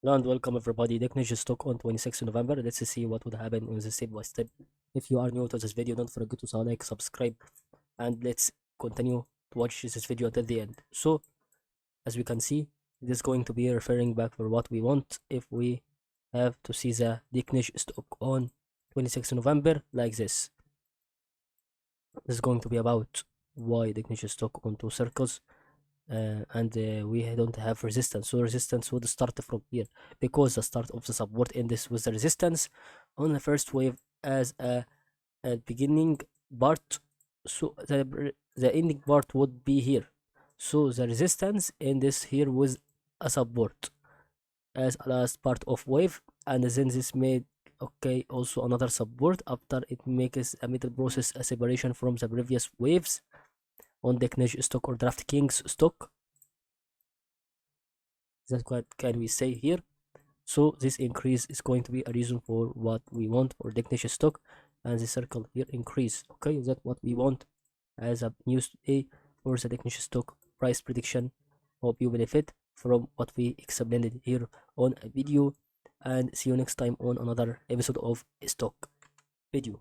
Hello and welcome everybody. DKNG stock on 26th November. Let's see what would happen in the step by step. If you are new to this video, don't forget to like, subscribe, and let's continue to watch this video until the end. So, as we can see, it is going to be referring back for what we want. If we have to see the DKNG stock on 26th November like this, this is going to be about why DKNG stock on two circles. We don't have resistance, so resistance would start from here because the start of the support in this was the resistance on the first wave as a beginning part, so the ending part would be here, so the resistance in this here was a support as a last part of wave, and then this made okay also another support after it makes a middle process a separation from the previous waves on the DKNG stock or DraftKings stock. That's what can we say here. So this increase is going to be a reason for what we want for DKNG stock, and the circle here increase. Okay, that's what we want as a news today for the DKNG stock price prediction. Hope you benefit from what we explained here on a video, and see you next time on another episode of stock video.